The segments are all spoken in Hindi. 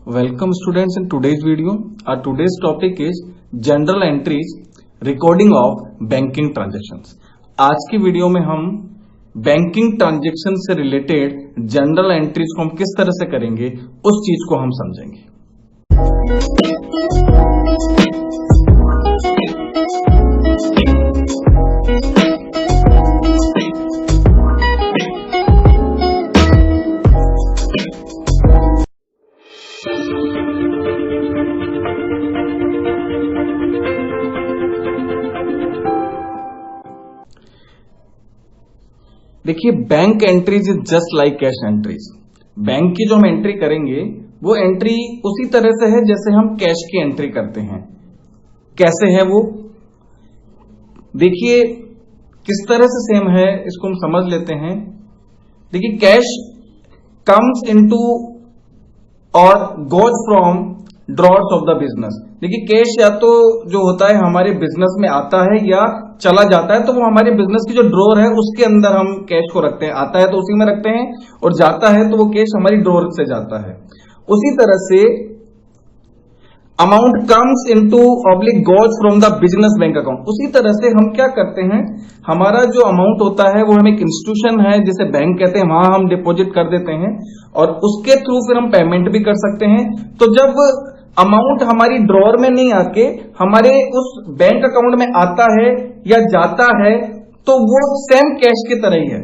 Welcome students in today's video. Our today's topic is general entries recording of banking transactions. आज की वीडियो में हम बैंकिंग ट्रांजैक्शन से रिलेटेड जनरल एंट्रीज को हम किस तरह से करेंगे उस चीज को हम समझेंगे। देखिए, bank entries is just like cash entries. Bank की जो हम एंट्री करेंगे वो एंट्री उसी तरह से है जैसे हम कैश की एंट्री करते हैं। कैसे है वो, देखिए किस तरह से सेम है, इसको हम समझ लेते हैं। देखिए, कैश कम्स इनटू और goes from drawers of the business. देखिए, कैश या तो जो होता है हमारे बिजनेस में आता है या चला जाता है, तो वो हमारे बिजनेस की जो ड्रॉर है उसके अंदर हम कैश को रखते हैं। आता है तो उसी में रखते हैं और जाता है तो वो कैश हमारी ड्रॉर से जाता है। उसी तरह से amount comes into oblique goes from the business bank account. उसी तरह से हम क्या करते हैं, हमारा जो अमाउंट होता है वो हम एक इंस्टीट्यूशन है जिसे बैंक कहते हैं, वहां हम डिपॉजिट कर देते हैं और उसके थ्रू फिर हम पेमेंट भी कर सकते हैं। तो जब अमाउंट हमारी ड्रॉर में नहीं आके हमारे उस बैंक अकाउंट में आता है या जाता है तो वो सेम कैश की तरह ही है।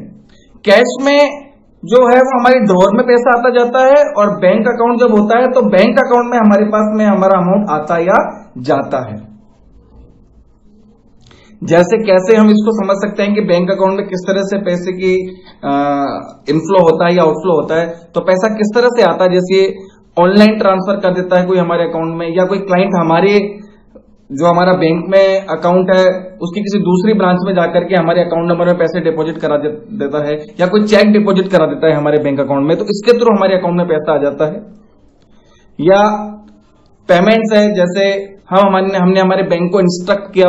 कैश में जो है वो हमारी ड्रॉर में पैसा आता जाता है और बैंक अकाउंट जब होता है तो बैंक अकाउंट में हमारे पास में हमारा अमाउंट आता या जाता है। जैसे कैसे हम इसको समझ सकते हैं कि बैंक अकाउंट में किस तरह से पैसे की इनफ्लो होता है या आउटफ्लो होता है। तो पैसा किस तरह से आता है, जैसे ऑनलाइन ट्रांसफर कर देता है कोई हमारे अकाउंट में, या कोई क्लाइंट हमारे जो हमारा बैंक में अकाउंट है उसकी किसी दूसरी ब्रांच में जाकर के हमारे अकाउंट नंबर में पैसे डिपॉजिट करा देता है, या कोई चेक डिपॉजिट करा देता है हमारे बैंक अकाउंट में, तो इसके थ्रू हमारे अकाउंट में पैसा आ जाता है। या पेमेंट्स है, जैसे हमने हमारे बैंक को इंस्ट्रक्ट किया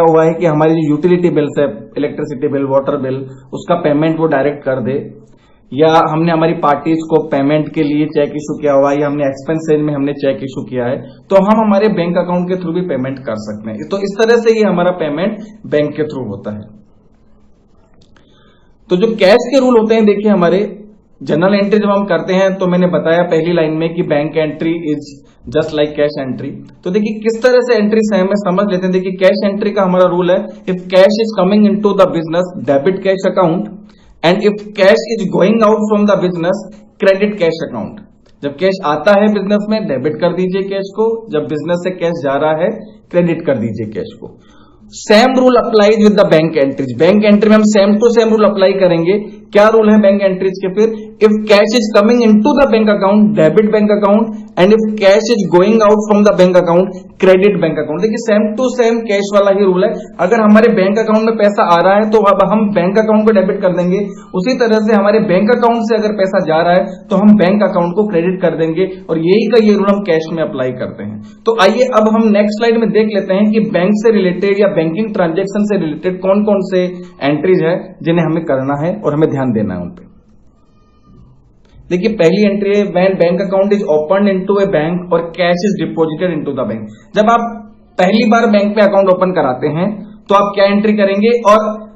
हुआ है कि हमारी जो यूटिलिटी बिल्स है, इलेक्ट्रिसिटी बिल, वाटर बिल, उसका पेमेंट वो डायरेक्ट कर दे। या हमने हमारी पार्टीज को पेमेंट के लिए चेक इशू किया हुआ है, या हमने एक्सपेंसेज में हमने चेक इशू किया है, तो हम हमारे बैंक अकाउंट के थ्रू भी पेमेंट कर सकते हैं। तो इस तरह से ये हमारा पेमेंट बैंक के थ्रू होता है। तो जो कैश के रूल होते हैं, देखिए हमारे जनरल एंट्री जब हम करते हैं तो मैंने बताया पहली लाइन में कि bank entry is just like cash entry. तो देखिए किस तरह से एंट्री है हमें समझ लेते हैं। देखिए, कैश एंट्री का हमारा रूल है, if cash is coming into the business, debit cash account, and if cash is going out from the business, credit cash account. जब कैश आता है बिजनेस में, डेबिट कर दीजिए कैश को, जब बिजनेस से कैश जा रहा है, क्रेडिट कर दीजिए कैश को। Same rule applies with the bank entries. Bank entry में हम same to same rule apply करेंगे। क्या रूल है बैंक एंट्रीज के, फिर if cash is coming into the bank account, debit bank account, and if cash is going out from the bank account, credit bank account. देखिए सेम टू सेम कैश वाला ही रूल है। अगर हमारे बैंक अकाउंट में पैसा आ रहा है तो अब हम बैंक अकाउंट को डेबिट कर देंगे, उसी तरह से हमारे बैंक अकाउंट से अगर पैसा जा रहा है तो हम बैंक अकाउंट को क्रेडिट कर देंगे, और यही का ये रूल हम कैश में अप्लाई करते हैं। तो आइए अब हम नेक्स्ट स्लाइड में देख लेते हैं कि बैंक से रिलेटेड या बैंकिंग ट्रांजैक्शन से रिलेटेड कौन कौन से एंट्रीज है जिन्हें हमें करना है और हमें ध्यान देना है उन पे। देखिए, पहली एंट्री है when bank account is open into a bank और cash is deposited into the bank. जब आप पहली बार बैंक में अकाउंट ओपन कराते हैं तो आप क्या एंट्री करेंगे, और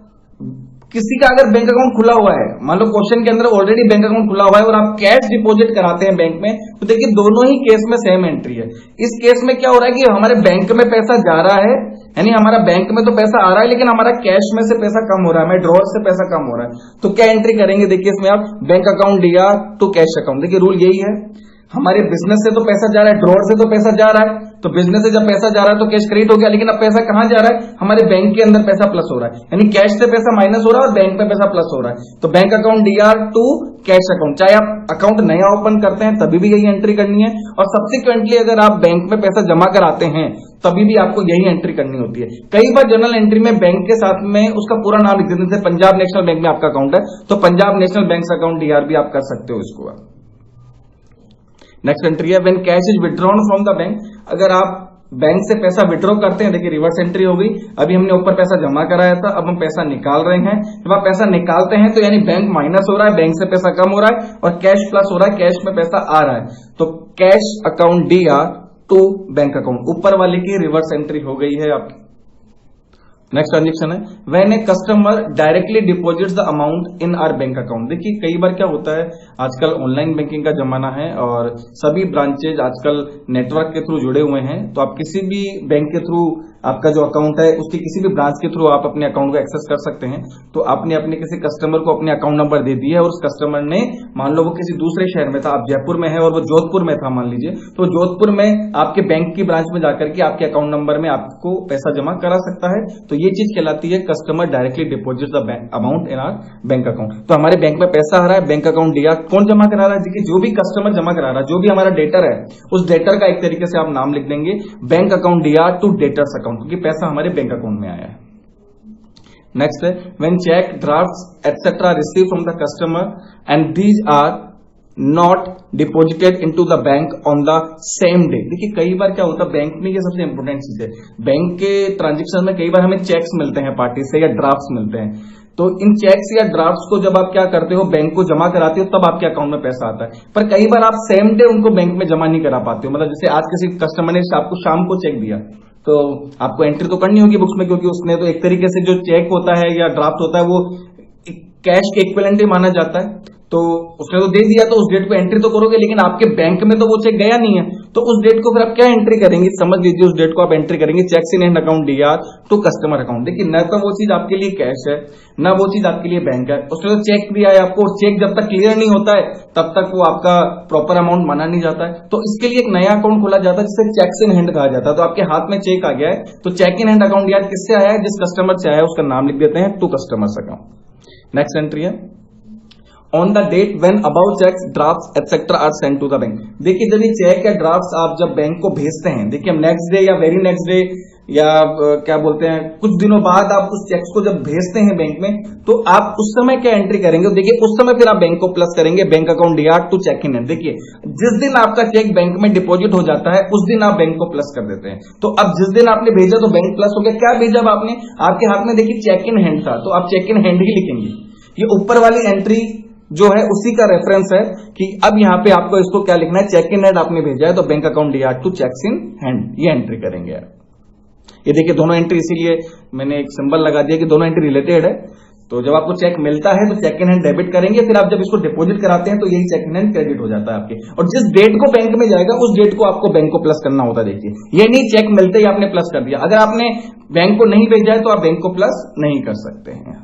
किसी का अगर बैंक अकाउंट खुला हुआ है, मान लो क्वेश्चन के अंदर ऑलरेडी बैंक अकाउंट खुला हुआ है और आप कैश डिपॉजिट कराते हैं बैंक में, तो देखिए दोनों ही केस में सेम एंट्री है। इस केस में क्या हो रहा है कि हमारे बैंक में पैसा जा रहा है, यानी हमारा बैंक में तो पैसा आ रहा है लेकिन हमारा कैश में से पैसा कम हो रहा है, हमारे ड्रॉर से पैसा कम हो रहा है। तो क्या एंट्री करेंगे, देखिए इसमें आप बैंक अकाउंट दिया टू कैश अकाउंट। देखिए रूल यही है, हमारे बिजनेस से तो पैसा जा रहा है, ड्रॉर से तो पैसा जा रहा है, तो बिजनेस से जब पैसा जा रहा है तो कैश क्रेडिट हो गया, लेकिन अब पैसा कहां जा रहा है, हमारे बैंक के अंदर पैसा प्लस हो रहा है, यानी कैश से पैसा माइनस हो रहा है और बैंक में पैसा प्लस हो रहा है। तो bank account DR to cash account, चाहे आप अकाउंट नया ओपन करते हैं तभी भी यही एंट्री करनी है, और सब्सिक्वेंटली अगर आप बैंक में पैसा जमा कराते हैं तभी भी आपको यही एंट्री करनी होती है। कई बार जनरल एंट्री में बैंक के साथ में उसका पूरा नाम लिख देते हैं, पंजाब नेशनल बैंक में आपका अकाउंट है तो Punjab national bank account D R भी आप कर सकते हो इसको। नेक्स्ट एंट्री है when cash is withdrawn from the bank. अगर आप बैंक से पैसा विड्रॉ करते हैं, देखिए रिवर्स एंट्री हो गई। अभी हमने ऊपर पैसा जमा कराया था, अब हम पैसा निकाल रहे हैं। जब आप पैसा निकालते हैं तो यानी बैंक माइनस हो रहा है, बैंक से पैसा कम हो रहा है, और कैश प्लस हो रहा है, कैश में पैसा आ रहा है। तो cash account DR to bank account, ऊपर वाले की रिवर्स एंट्री हो गई है आपकी। नेक्स्ट ट्रांजेक्शन है when a customer directly deposits the amount in our bank account. देखिए कई बार क्या होता है, आजकल ऑनलाइन बैंकिंग का जमाना है और सभी ब्रांचेज आजकल नेटवर्क के थ्रू जुड़े हुए हैं। तो आप किसी भी बैंक के थ्रू आपका जो अकाउंट है उसके किसी भी ब्रांच के थ्रू आप अपने अकाउंट को एक्सेस कर सकते हैं। तो आपने अपने किसी कस्टमर को अपने अकाउंट नंबर दे दिया है और उस कस्टमर ने, मान लो वो किसी दूसरे शहर में था, आप जयपुर में है और वो जोधपुर में था मान लीजिए, तो जोधपुर में आपके बैंक की ब्रांच में जाकर के आपके अकाउंट नंबर में आपको पैसा जमा करा सकता है। तो ये चीज कहलाती है customer directly deposit the amount in our bank account. तो हमारे बैंक में पैसा आ रहा है, बैंक अकाउंट DR कौन जमा करा रहा है? देखिए जो भी कस्टमर जमा करा रहा है, जो भी हमारा डेटर है, उस डेटर का एक तरीके से आप नाम लिख देंगे bank account DR to debtors account, क्योंकि पैसा हमारे बैंक अकाउंट में आया है। नेक्स्ट है when cheque, drafts etcetera receive from the customer and these are not deposited into the bank on the same day. देखिए कई बार क्या होता है, बैंक में ये सबसे इंपॉर्टेंट चीज है, बैंक के ट्रांजेक्शन में कई बार हमें चेक्स मिलते हैं पार्टी से या ड्राफ्ट्स मिलते हैं। तो इन चेक्स या ड्राफ्ट्स को जब आप क्या करते हो, बैंक को जमा कराते हो, तब आपके अकाउंट में पैसा आता है। पर कई बार आप सेम डे उनको बैंक में जमा नहीं करा पाते हो। मतलब जैसे आज किसी कस्टमर ने आपको शाम को चेक दिया, तो आपको एंट्री तो करनी होगी बुक्स में, क्योंकि उसने तो एक तरीके से जो चेक होता है या ड्राफ्ट होता है वो कैश के इक्विवेलेंट ही माना जाता है। तो उसने तो दे दिया, तो उस डेट पे एंट्री तो करोगे, लेकिन आपके बैंक में तो वो चेक गया नहीं है। तो उस डेट को फिर आप क्या एंट्री करेंगे, समझ लीजिए उस डेट को आप एंट्री करेंगे cheques in hand account DR to customer account. देखिए न तो वो चीज आपके लिए कैश है, न वो चीज आपके लिए बैंक है। उसने तो चेक दिया है आपको, चेक जब तक क्लियर नहीं होता है तब तक वो आपका प्रॉपर अमाउंट माना नहीं जाता है। तो इसके लिए एक नया अकाउंट खोला जाता है जिसे चेक्स इन हैंड कहा जाता है। तो आपके हाथ में चेक आ गया है, तो cheque in hand account DR किससे आया है, जिस कस्टमर से आया है उसका नाम लिख देते हैं to customers account. Next entry है on the date when about cheques, drafts etcetera are send to the bank. देखिए जब ये चेक या ड्राफ्ट्स आप जब बैंक को भेजते हैं, देखिए हम नेक्स्ट डे या वेरी नेक्स्ट डे या क्या बोलते हैं कुछ दिनों बाद आप उस चेक्स को जब भेजते हैं बैंक में, तो आप उस समय क्या एंट्री करेंगे? देखिए उस समय फिर आप बैंक को प्लस करेंगे bank account DR to cheque in hand. देखिए जिस दिन आपका चेक बैंक में डिपॉजिट हो जाता है उस दिन आप बैंक को प्लस कर देते हैं। तो अब जिस दिन आपने भेजा तो बैंक प्लस हो गया। क्या भेजा अब आपने, आपके हाथ में देखिए चेक इन हैंड था, तो आप चेक इन हैंड ही लिखेंगे। ये ऊपर वाली एंट्री जो है उसी का रेफरेंस है कि अब यहां पे आपको इसको क्या लिखना है, चेक इन हैंड आपने भेजा है तो bank account DR to cheques in hand, ये एंट्री करेंगे यार। ये देखिए दोनों एंट्री, इसीलिए मैंने एक सिंबल लगा दिया कि दोनों एंट्री रिलेटेड है। तो जब आपको चेक मिलता है तो चेक इन हैंड डेबिट करेंगे, फिर आप जब इसको डिपॉजिट कराते हैं तो यही चेक इन हैंड क्रेडिट हो जाता है आपके। और जिस डेट को बैंक में जाएगा उस डेट को आपको बैंक को प्लस करना होता है। देखिए ये नहीं चेक मिलते ही आपने प्लस कर दिया। अगर आपने बैंक को नहीं भेजा है तो आप बैंक को प्लस नहीं कर सकते हैं।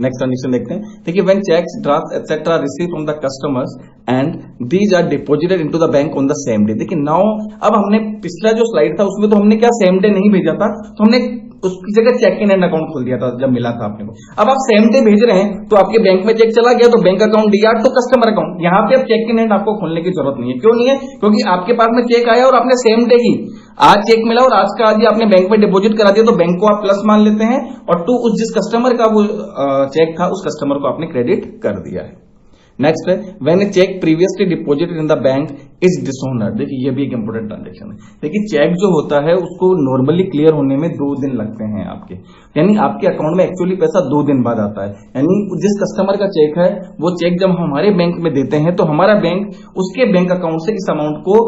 नेक्स्ट कंडीशन देखते हैं, देखिए when cheques, draft etcetera receive from the customers and these are deposited into the bank on the same day. देखिए नाउ अब हमने पिछला जो स्लाइड था उसमें तो हमने क्या सेम डे नहीं भेजा था, तो हमने उसकी जगह चेक इन हैंड अकाउंट खोल दिया था जब मिला था आपने को। अब आप सेम डे भेज रहे हैं तो आपके बैंक में चेक चला गया तो बैंक अकाउंट DR तो कस्टमर अकाउंट, यहां पे अब चेक इन हैंड आपको खोलने की जरूरत नहीं है। क्यों नहीं है? क्योंकि आपके पास में चेक आया और आपने सेम डे ही, आज चेक मिला और आज का आज ही आपने बैंक में डिपॉजिट करा दिया, तो बैंक को आप प्लस मान लेते हैं और टू उस जिस कस्टमर का वो चेक था उस कस्टमर को आपने क्रेडिट कर दिया है। नेक्स्ट है when a cheque previously deposited in the bank is dishonoured. देखिए ये भी एक इंपॉर्टेंट ट्रांजेक्शन है। देखिए चेक जो होता है उसको नॉर्मली क्लियर होने में 2 दिन लगते हैं आपके, यानी आपके अकाउंट में एक्चुअली पैसा 2 दिन बाद आता है। यानी जिस कस्टमर का चेक है वो चेक जब हमारे बैंक में देते हैं तो हमारा बैंक उसके बैंक अकाउंट से इस अमाउंट को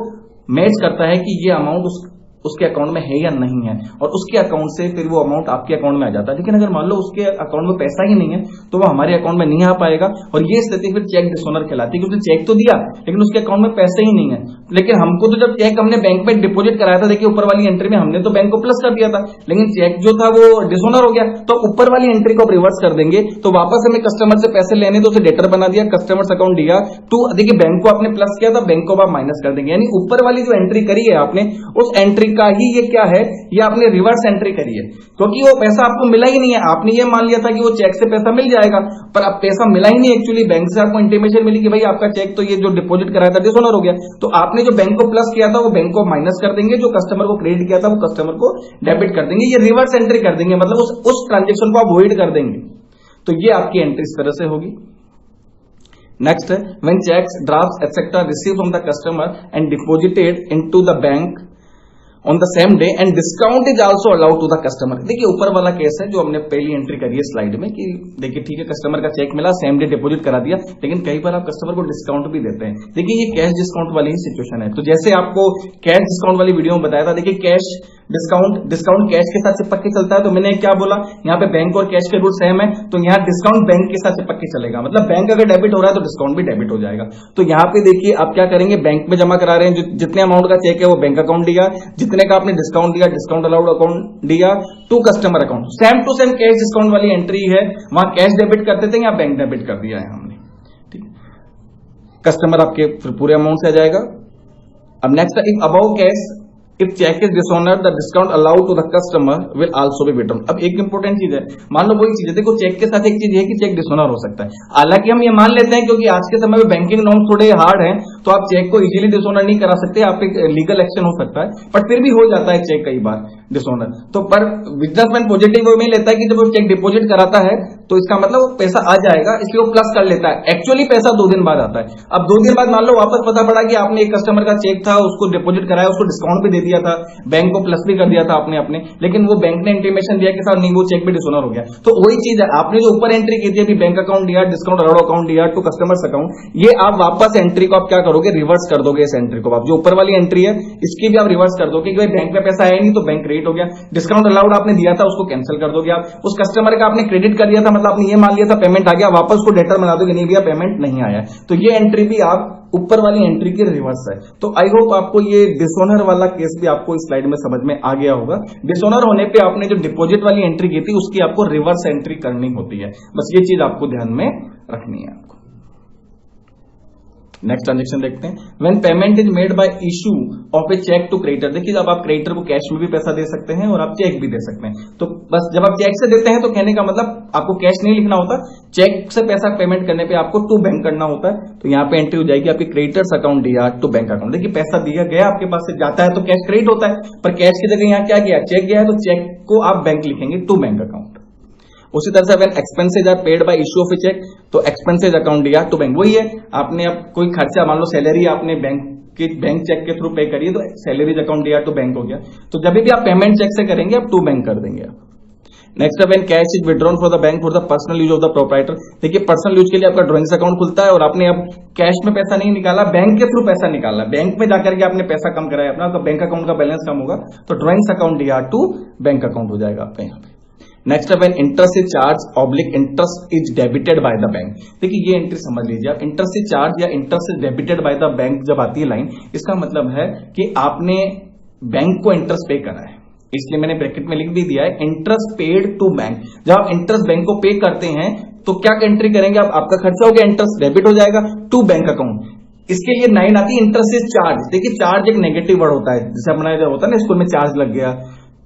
मैच करता है कि ये अमाउंट उसके अकाउंट में है या नहीं है, और उसके अकाउंट से फिर वो अमाउंट आपके अकाउंट में आ जाता है। लेकिन अगर मान लो उसके अकाउंट में पैसा ही नहीं है तो वो हमारे अकाउंट में नहीं आ पाएगा, और ये स्थिति फिर चेक डिसऑनर कहलाती है, क्योंकि चेक तो दिया लेकिन उसके अकाउंट में पैसे ही नहीं है। लेकिन हमको तो जब चेक हमने बैंक में डिपॉजिट कराया था, देखिए ऊपर वाली एंट्री में हमने तो बैंक को प्लस कर दिया था, लेकिन चेक जो था वो डिसऑनर हो गया। तो ऊपर वाली एंट्री को रिवर्स कर देंगे, तो वापस हमें कस्टमर से पैसे लेने तो उसे डेटर बना दिया, कस्टमर्स अकाउंट DR टू, देखिए बैंक को आपने प्लस किया था, बैंक को आप माइनस कर देंगे। यानी ऊपर वाली जो एंट्री करी है आपने उस एंट्री का ही ये क्या है, ये आपने रिवर्स एंट्री करी है, क्योंकि वो पैसा आपको मिला ही नहीं है। आपने ये मान लिया था कि वो चेक से पैसा मिल जाएगा, पर अब पैसा मिला ही नहीं। एक्चुअली बैंक से आपको इंटीमेशन मिली कि भाई आपका चेक तो ये जो डिपॉजिट कराया था डिसऑनर हो गया, तो आपने जो बैंक को प्लस किया था वो बैंक को माइनस कर देंगे, जो कस्टमर को क्रेडिट किया था वो कस्टमर को डेबिट कर देंगे। ये रिवर्स एंट्री कर देंगे, मतलब उस ट्रांजेक्शन को अवॉइड कर देंगे। तो ये आपकी एंट्री इस तरह से होगी। नेक्स्ट है when cheques, drafts etcetera receive from the customer and deposited into the bank on the same day and discount is also allowed to the customer. देखिए ऊपर वाला केस है जो हमने पहली एंट्री करी है स्लाइड में कि देखिए ठीक है कस्टमर का चेक मिला, सेम डे डिपॉजिट करा दिया, लेकिन कई बार आप कस्टमर को डिस्काउंट भी देते हैं। देखिए ये कैश डिस्काउंट वाली ही सिचुएशन है। तो जैसे आपको कैश डिस्काउंट वाली वीडियो में बताया था, देखिए कैश डिस्काउंट कैश के साथ चिपक के चलता है। तो मैंने क्या बोला, यहाँ पे बैंक और कैश के रूल सेम है, तो यहाँ डिस्काउंट बैंक के साथ चिपक के चलेगा। मतलब बैंक अगर डेबिट हो रहा है तो डिस्काउंट भी डेबिट हो जाएगा। तो यहाँ पे देखिए आप क्या करेंगे, बैंक में जमा करा रहे हैं, जितने अमाउंट का चेक है वो बैंक अकाउंट दिया, जितने का आपने डिस्काउंट दिया डिस्काउंट अलाउड अकाउंट दिया to customer account. Same to same cash discount वाली एंट्री है, वहां कैश डेबिट करते थे या बैंक डेबिट कर दिया है हमने। ठीक है, कस्टमर आपके पूरे अमाउंट से आ जाएगा। अब next if about cash if cheque is dishonoured the discount allowed to the customer will also be withdrawn. अब एक इंपॉर्टेंट चीज है, मान लो वही चीज है, देखो चेक के साथ एक चीज है कि चेक डिसऑनर हो सकता है। हालांकि हम ये मान लेते हैं क्योंकि आज के समय में बैंकिंग नॉर्म्स थोड़े हार्ड हैं, तो आप चेक को इजीली डिसऑनर नहीं करा सकते, आप एक लीगल एक्शन हो सकता है, बट फिर भी हो जाता है चेक कई बार डिसऑनर। तो पर बिजनेसमैन पॉजिटिव वे में लेता है कि जब वो चेक डिपॉजिट कराता है तो इसका मतलब वो पैसा आ जाएगा, इसलिए वो प्लस कर लेता है। एक्चुअली पैसा 2 दिन बाद आता है। अब 2 दिन बाद मान लो वापस पता पड़ा कि आपने एक कस्टमर का चेक था उसको डिपॉजिट कराया, उसको डिस्काउंट भी दे दिया था, बैंक को प्लस भी कर दिया था आपने अपने, लेकिन वो बैंक ने इंटीमेशन दिया कि साहब नहीं वो चेक भी डिसऑनर हो गया। तो वही चीज है, आपने जो ऊपर एंट्री की थी अभी बैंक अकाउंट दिया, डिस्काउंट अलाउड अकाउंट दिया टू कस्टमर्स अकाउंट, ये आप वापस एंट्री को आप क्या करोगे, रिवर्स कर दोगे। इस एंट्री को आप जो ऊपर वाली एंट्री है इसकी भी आप रिवर्स कर दोगे कि भाई बैंक में पैसा आया नहीं तो बैंक क्रेडिट हो गया, डिस्काउंट अलाउड आपने दिया था उसको कैंसिल कर दोगे आप, उस कस्टमर का आपने क्रेडिट कर दिया था, मतलब आपने ये मान लिया था पेमेंट आ गया, वापस उसको डेटर बना दोगे नहीं भैया पेमेंट नहीं आया। तो ये एंट्री भी आप ऊपर वाली एंट्री की रिवर्स है। तो आई होप आपको ये डिसऑनर वाला केस भी आपको इस स्लाइड में समझ में आ गया होगा। डिसऑनर होने पे आपने जो डिपॉजिट वाली एंट्री की थी उसकी आपको रिवर्स एंट्री करनी होती है, बस ये चीज आपको ध्यान में रखनी है। आपको नेक्स्ट ट्रांजेक्शन देखते हैं। When payment is made by issue of a cheque to creditor, देखिए जब आप क्रेडिटर को कैश में भी पैसा दे सकते हैं और आप चेक भी दे सकते हैं। तो बस जब आप चेक से देते हैं तो कहने का मतलब आपको कैश नहीं लिखना होता, चेक से पैसा पेमेंट करने पे आपको टू बैंक करना होता है। तो यहाँ पे एंट्री हो जाएगी आपकी क्रेडिटर्स अकाउंट दिया टू बैंक अकाउंट। देखिए पैसा दिया गया आपके पास से जाता है तो कैश क्रेडिट होता है, पर कैश की जगह यहाँ क्या गया, चेक गया है, तो चेक को आप बैंक लिखेंगे टू बैंक अकाउंट। उसी तरह से when expenses are paid by issue of a cheque, तो एक्सपेंसेज अकाउंट दिया टू बैंक। वही है, आपने अब कोई खर्चा मान लो सैलरी आपने बैंक चेक के थ्रू पे करिए तो सैलरीज अकाउंट दिया टू बैंक हो गया। तो जब भी आप पेमेंट चेक से करेंगे आप टू बैंक कर देंगे आप। Next when cash is withdrawn for the bank for the personal use of the proprietor, देखिए पर्सनल यूज के लिए आपका ड्रॉइंग्स अकाउंट खुलता है और आपने अब कैश में पैसा नहीं निकाला, बैंक के थ्रू पैसा निकाला, बैंक में जाकर के आपने पैसा कम कराया अपना, तो बैंक अकाउंट का बैलेंस कम होगा, तो ड्रॉइंग्स अकाउंट दिया टू बैंक अकाउंट हो जाएगा आपका यहाँ पे। नेक्स्ट है when interest is charge oblique interest is debited bye the bank, देखिए ये एंट्री समझ लीजिए आप, इंटरेस्ट इज चार्ज या interest is debited bye the bank जब आती है लाइन, इसका मतलब है कि आपने बैंक को इंटरेस्ट पे करा है, इसलिए मैंने ब्रैकेट में लिख भी दिया है इंटरेस्ट पेड टू बैंक। जब आप इंटरेस्ट बैंक को पे करते हैं तो क्या एंट्री करेंगे आप, आपका खर्चा हो गया, इंटरेस्ट डेबिट हो जाएगा टू बैंक अकाउंट। इसके लिए 9 आती है इंटरेस्ट इज चार्ज। देखिए चार्ज एक नेगेटिव वर्ड होता है, जैसे अपना जो होता है ना स्कूल में चार्ज लग गया,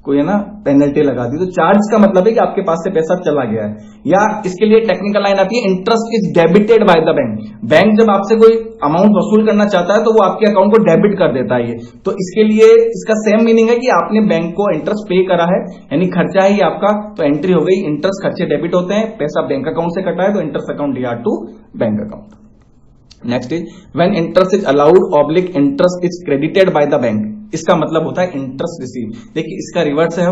कोई है ना पेनल्टी लगा दी, तो चार्ज का मतलब है कि आपके पास से पैसा चला गया है। या इसके लिए टेक्निकल लाइन आती है interest is debited bye the bank. Bank जब आपसे कोई अमाउंट वसूल करना चाहता है तो वो आपके अकाउंट को डेबिट कर देता है ये, तो इसके लिए इसका सेम मीनिंग है कि आपने बैंक को इंटरेस्ट पे करा है, यानी खर्चा है ये आपका, तो एंट्री हो गई इंटरेस्ट, खर्चे डेबिट होते हैं, पैसा बैंक अकाउंट से कटा है तो इंटरेस्ट अकाउंट दिया to bank account. Next is when interest is allowed oblique interest is credited by the bank, इसका मतलब होता है इंटरेस्ट रिसीव। देखिए इसका रिवर्स है,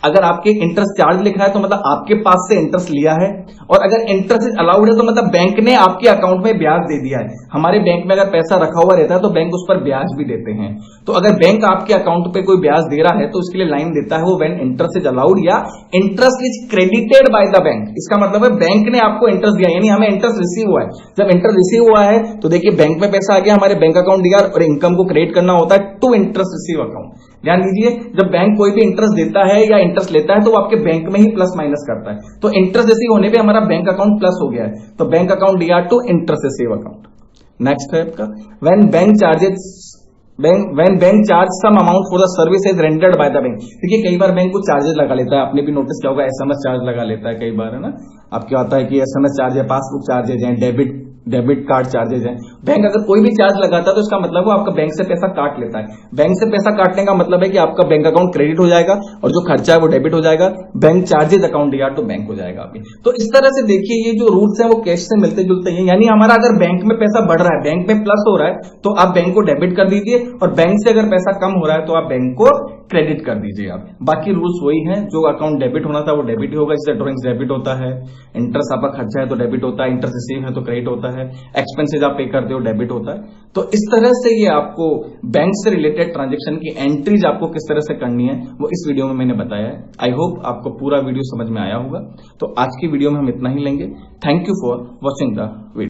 अगर आपके इंटरेस्ट चार्ज लिख रहा है तो मतलब आपके पास से इंटरेस्ट लिया है, और अगर इंटरेस्ट इज अलाउड है तो मतलब बैंक ने आपके अकाउंट में ब्याज दे दिया है। हमारे बैंक में अगर पैसा रखा हुआ रहता है तो बैंक उस पर ब्याज भी देते हैं, तो अगर बैंक आपके अकाउंट पे कोई ब्याज दे रहा है तो उसके लिए लाइन देता है वो व्हेन इंटरेस्ट इज अलाउड या interest is credited by the bank. इसका मतलब है बैंक ने आपको इंटरेस्ट दिया, यानी हमें इंटरेस्ट रिसीव हुआ है। जब इंटरेस्ट रिसीव हुआ है तो देखिए बैंक में पैसा आ गया, हमारे बैंक अकाउंट दिया, और इनकम को क्रेडिट करना होता है टू इंटरेस्ट रिसीव अकाउंट। ध्यान दीजिए, जब बैंक कोई भी इंटरेस्ट देता है या इंटरेस्ट लेता है तो वो आपके बैंक में ही प्लस माइनस करता है, तो इंटरेस्ट रिसीव होने पे हमारा बैंक अकाउंट प्लस हो गया है, तो बैंक अकाउंट दिया to interest receive account. Next है आपका when bank charges when bank charge some amount for the services rendered by the bank. देखिए कई बार बैंक कुछ चार्जेस लगा लेता है, आपने भी नोटिस किया होगा, एसएमएस चार्ज लगा लेता है कई बार, है ना, आपके आता है कि एसएमएस चार्ज है, पासबुक चार्जेज हैं, डेबिट डेबिट कार्ड चार्जेज हैं। बैंक अगर कोई भी चार्ज लगाता है तो इसका मतलब वो आपका बैंक से पैसा काट लेता है। बैंक से पैसा काटने का मतलब है कि आपका बैंक अकाउंट क्रेडिट हो जाएगा और जो खर्चा है वो डेबिट हो जाएगा, बैंक चार्जेज अकाउंट या तो बैंक हो जाएगा आपकी। तो इस तरह से देखिए ये जो रूल्स हैं वो कैश से मिलते जुलते हैं। यानी हमारा अगर बैंक में पैसा बढ़ रहा है, बैंक में प्लस हो रहा है, तो आप बैंक को डेबिट कर दीजिए, और बैंक से अगर पैसा कम हो रहा है तो आप बैंक को क्रेडिट कर दीजिए आप। बाकी रूल्स वही हैं, जो अकाउंट डेबिट होना था वो डेबिट ही होगा, जैसे ड्रॉइंग्स डेबिट होता है, इंटरेस्ट आपका खर्चा है तो डेबिट होता है, इंटरेस्ट रिसीव है तो क्रेडिट होता है, एक्सपेंसेज आप पे करते हो डेबिट होता है। तो इस तरह से ये आपको बैंक से रिलेटेड ट्रांजेक्शन की एंट्रीज आपको किस तरह से करनी है वो इस वीडियो में मैंने बताया है। आई होप आपको पूरा वीडियो समझ में आया होगा। तो आज की वीडियो में हम इतना ही लेंगे। Thank you for watching the video.